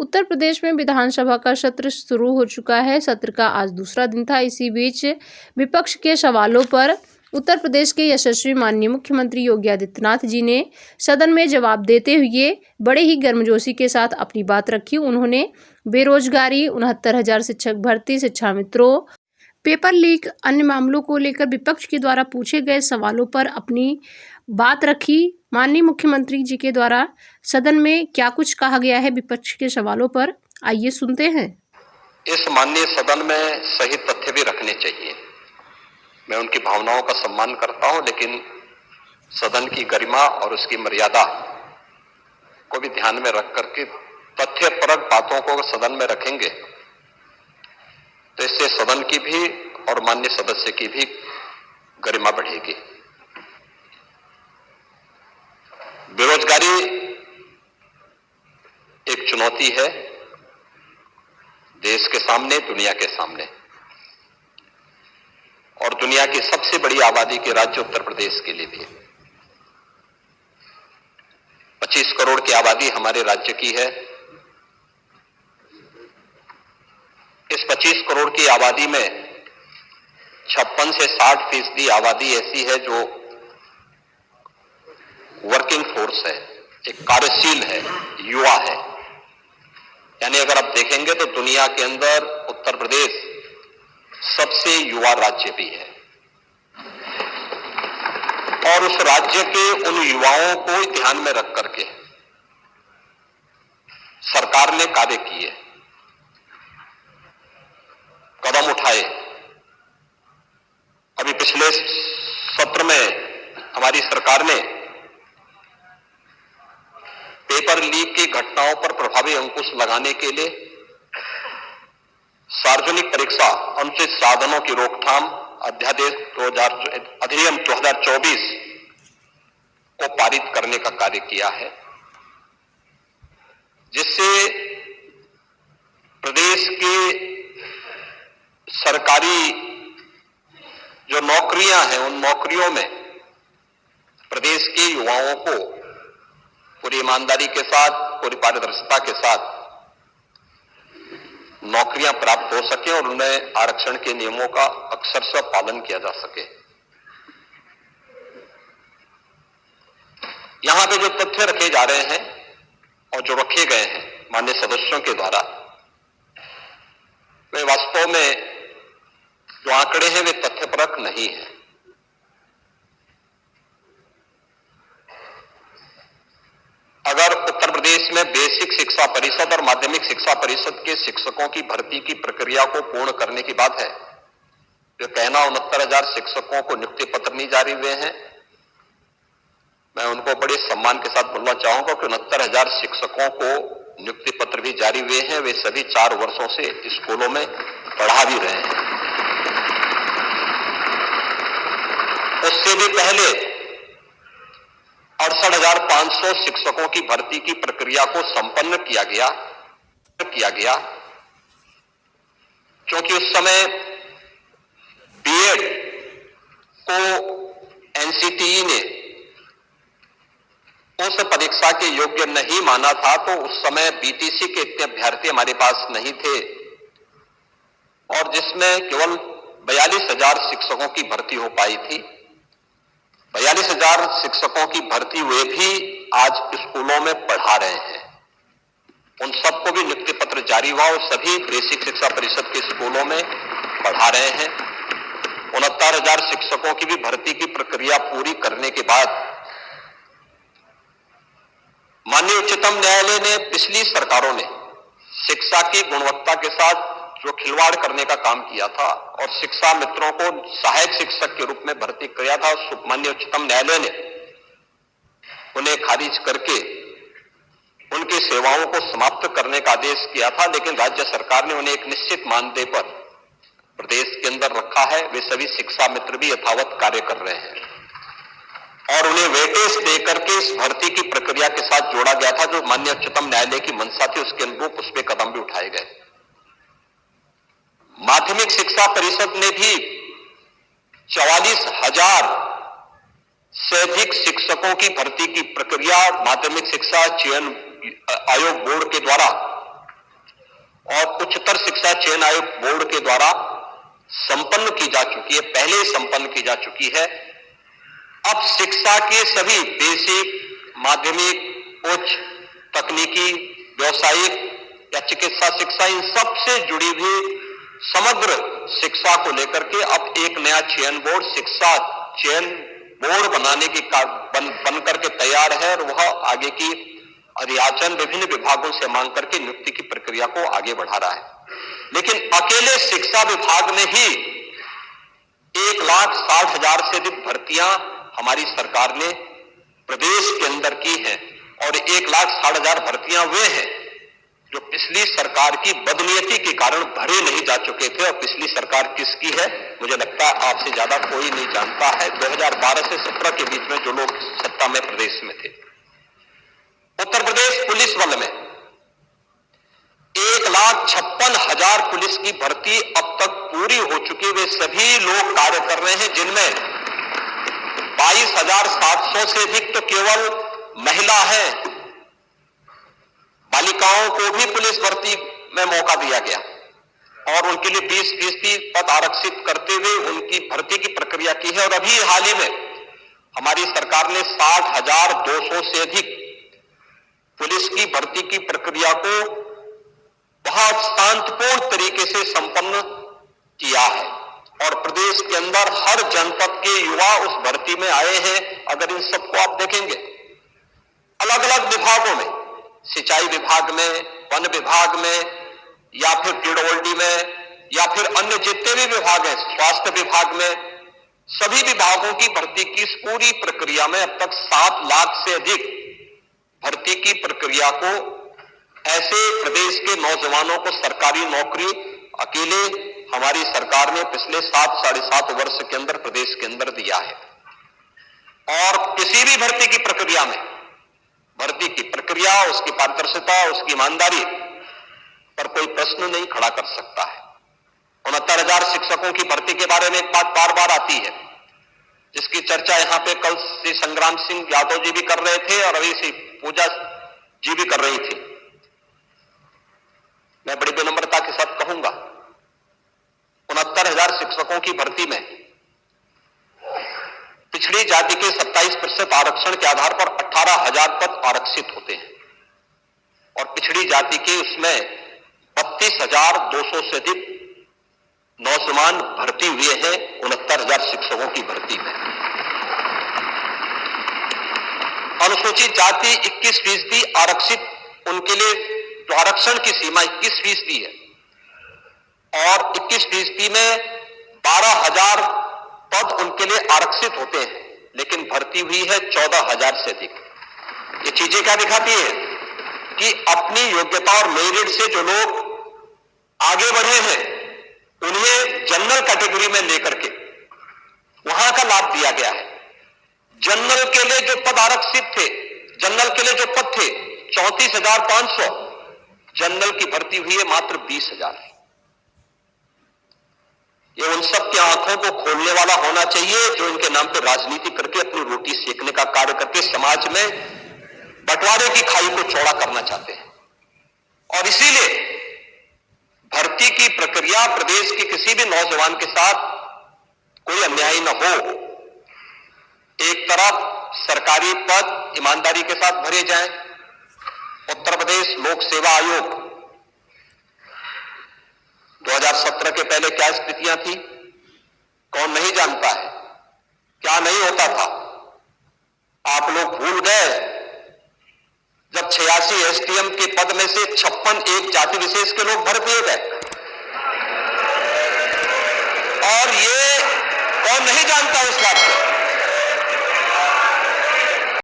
उत्तर प्रदेश में विधानसभा का सत्र शुरू हो चुका है। सत्र का आज दूसरा दिन था। इसी बीच विपक्ष के सवालों पर उत्तर प्रदेश के यशस्वी माननीय मुख्यमंत्री योगी आदित्यनाथ जी ने सदन में जवाब देते हुए बड़े ही गर्मजोशी के साथ अपनी बात रखी। उन्होंने बेरोजगारी, 69,000 शिक्षक भर्ती, शिक्षा मित्रों, पेपर लीक, अन्य मामलों को लेकर विपक्ष के द्वारा पूछे गए सवालों पर अपनी बात रखी। माननीय मुख्यमंत्री जी के द्वारा सदन में क्या कुछ कहा गया है विपक्ष के सवालों पर, आइए सुनते हैं। इस माननीय सदन में सही तथ्य भी रखने चाहिए। मैं उनकी भावनाओं का सम्मान करता हूं, लेकिन सदन की गरिमा और उसकी मर्यादा को भी ध्यान में रख करके तथ्यपरक बातों को सदन में रखेंगे तो इससे सदन की भी और माननीय सदस्य की भी गरिमा बढ़ेगी। बेरोजगारी एक चुनौती है देश के सामने, दुनिया के सामने, और दुनिया की सबसे बड़ी आबादी के राज्य उत्तर प्रदेश के लिए भी। 25 करोड़ की आबादी हमारे राज्य की है। इस 25 करोड़ की आबादी में 56 से 60% आबादी ऐसी है जो वर्किंग फोर्स है, एक कार्यशील है, युवा है। यानी अगर आप देखेंगे तो दुनिया के अंदर उत्तर प्रदेश सबसे युवा राज्य भी है, और उस राज्य के उन युवाओं को ध्यान में रख करके सरकार ने कार्य किए, कदम उठाए। अभी पिछले सत्र में हमारी सरकार ने पेपर लीक की घटनाओं पर प्रभावी अंकुश लगाने के लिए सार्वजनिक परीक्षा अनुचित साधनों की रोकथाम अधिनियम 2024 को पारित करने का कार्य किया है, जिससे प्रदेश के सरकारी जो नौकरियां हैं उन नौकरियों में प्रदेश के युवाओं को पूरी ईमानदारी के साथ, पूरी पारदर्शिता के साथ नौकरियां प्राप्त हो सके और उन्हें आरक्षण के नियमों का अक्षरशः पालन किया जा सके। यहां पे जो तथ्य रखे जा रहे हैं और जो रखे गए हैं माननीय सदस्यों के द्वारा, वे वास्तव में जो आंकड़े हैं वे तथ्यपरक नहीं है। अगर उत्तर प्रदेश में बेसिक शिक्षा परिषद और माध्यमिक शिक्षा परिषद के शिक्षकों की भर्ती की प्रक्रिया को पूर्ण करने की बात है, जो कहना 69,000 शिक्षकों को नियुक्ति पत्र नहीं जारी हुए हैं, मैं उनको बड़े सम्मान के साथ बोलना चाहूंगा कि 69,000 शिक्षकों को नियुक्ति पत्र भी जारी हुए हैं। वे सभी 4 वर्षों से स्कूलों में पढ़ा भी रहे हैं। उससे भी पहले 68,500 शिक्षकों की भर्ती की प्रक्रिया को संपन्न किया गया, क्योंकि उस समय बीएड को एनसीटीई ने उस परीक्षा के योग्य नहीं माना था, तो उस समय बीटीसी के इतने अभ्यर्थी हमारे पास नहीं थे, और जिसमें केवल 42,000 शिक्षकों की भर्ती हो पाई थी। 42,000 शिक्षकों की भर्ती हुए भी आज स्कूलों में पढ़ा रहे हैं। उन सबको भी नियुक्ति पत्र जारी हुआ और सभी बेसिक शिक्षा परिषद के स्कूलों में पढ़ा रहे हैं। 69,000 शिक्षकों की भी भर्ती की प्रक्रिया पूरी करने के बाद माननीय उच्चतम न्यायालय ने, पिछली सरकारों ने शिक्षा की गुणवत्ता के साथ जो खिलवाड़ करने का काम किया था और शिक्षा मित्रों को सहायक शिक्षक के रूप में भर्ती किया था, माननीय उच्चतम न्यायालय ने उन्हें खारिज करके उनकी सेवाओं को समाप्त करने का आदेश किया था। लेकिन राज्य सरकार ने उन्हें एक निश्चित मानदेय पर प्रदेश के अंदर रखा है। वे सभी शिक्षा मित्र भी यथावत कार्य कर रहे हैं और उन्हें वेटेज देकर के इस भर्ती की प्रक्रिया के साथ जोड़ा गया था। जो माननीय उच्चतम न्यायालय की मंशा थी उसके अनुरूप उस पर कदम भी उठाए गए। माध्यमिक शिक्षा परिषद ने भी 44,000 से अधिक शिक्षकों की भर्ती की प्रक्रिया माध्यमिक शिक्षा चयन आयोग बोर्ड के द्वारा और उच्चतर शिक्षा चयन आयोग बोर्ड के द्वारा संपन्न की जा चुकी है, पहले ही संपन्न की जा चुकी है। अब शिक्षा के सभी बेसिक, माध्यमिक, उच्च, तकनीकी, व्यावसायिक या चिकित्सा शिक्षा, इन सब से जुड़ी हुई समग्र शिक्षा को लेकर के अब एक नया चयन बोर्ड, शिक्षा चयन बोर्ड बनाने की बन करके तैयार है और वह आगे की अधियाचन विभिन्न विभागों से मांग करके नियुक्ति की प्रक्रिया को आगे बढ़ा रहा है। लेकिन अकेले शिक्षा विभाग में ही 1,60,000 से अधिक भर्तियां हमारी सरकार ने प्रदेश के अंदर की हैं और 1,60,000 भर्तियां वे हैं जो पिछली सरकार की बदनीयती के कारण भरे नहीं जा चुके थे। और पिछली सरकार किसकी है, मुझे लगता है आपसे ज्यादा कोई नहीं जानता है। 2012 से 17 के बीच में जो लोग सत्ता में प्रदेश में थे, उत्तर प्रदेश पुलिस बल में 1,56,000 पुलिस की भर्ती अब तक पूरी हो चुकी। वे सभी लोग कार्य कर रहे हैं, जिनमें 22,700 से अधिक तो केवल महिला है। बालिकाओं को भी पुलिस भर्ती में मौका दिया गया और उनके लिए 20% पद आरक्षित करते हुए उनकी भर्ती की प्रक्रिया की है। और अभी हाल ही में हमारी सरकार ने 60,200 से अधिक पुलिस की भर्ती की प्रक्रिया को बहुत शांतिपूर्ण तरीके से संपन्न किया है और प्रदेश के अंदर हर जनपद के युवा उस भर्ती में आए हैं। अगर इन सबको आप देखेंगे अलग अलग विभागों में, सिंचाई विभाग में, वन विभाग में या फिर पीडब्ल्यूडी में या फिर अन्य जितने भी विभाग हैं, स्वास्थ्य विभाग में, सभी विभागों की भर्ती की इस पूरी प्रक्रिया में अब तक 7 लाख से अधिक भर्ती की प्रक्रिया को ऐसे प्रदेश के नौजवानों को सरकारी नौकरी अकेले हमारी सरकार ने पिछले 7-7.5 वर्ष के अंदर प्रदेश के अंदर दिया है। और किसी भी भर्ती की प्रक्रिया में, भर्ती की प्रक्रिया, उसकी पारदर्शिता, उसकी ईमानदारी पर कोई प्रश्न नहीं खड़ा कर सकता है। 69,000 शिक्षकों की भर्ती के बारे में एक बात बार बार आती है, जिसकी चर्चा यहां पे कल श्री संग्राम सिंह यादव जी भी कर रहे थे और अभी श्री पूजा जी भी कर रही थी। मैं बड़ी विनम्रता के साथ कहूंगा, 69,000 शिक्षकों की भर्ती में पिछड़ी जाति के 27% आरक्षण के आधार पर 18,000 पद आरक्षित होते हैं और पिछड़ी जाति के उसमें 32,200 से अधिक नौजवान भर्ती हुए हैं 69,000 शिक्षकों की भर्ती में। अनुसूचित जाति 21% आरक्षित, उनके लिए जो आरक्षण की सीमा 21% है और 21% में 12,000 पद उनके लिए आरक्षित होते हैं, लेकिन भर्ती हुई है 14,000 से अधिक। ये चीजें क्या दिखाती है कि अपनी योग्यता और मेरिट से जो लोग आगे बढ़े हैं उन्हें जनरल कैटेगरी में लेकर के वहां का लाभ दिया गया है। जनरल के लिए जो पद आरक्षित थे, जनरल के लिए जो पद थे 34,500, जनरल की भर्ती हुई है मात्र 20,000। ये उन सब की आंखों को खोलने वाला होना चाहिए जो इनके नाम पे राजनीति करके अपनी रोटी सेकने का कार्य करके समाज में बंटवारे की खाई को चौड़ा करना चाहते हैं। और इसीलिए भर्ती की प्रक्रिया प्रदेश के किसी भी नौजवान के साथ कोई अन्याय न हो। एक तरफ सरकारी पद ईमानदारी के साथ भरे जाएं। उत्तर प्रदेश लोक सेवा आयोग 2017 के पहले क्या स्थितियां थी, कौन नहीं जानता है, क्या नहीं होता था। आप लोग भूल गए जब 86 एसटीएम के पद में से 56 एक जाति विशेष के लोग भर दिए गए। और ये कौन नहीं जानता इस बात को।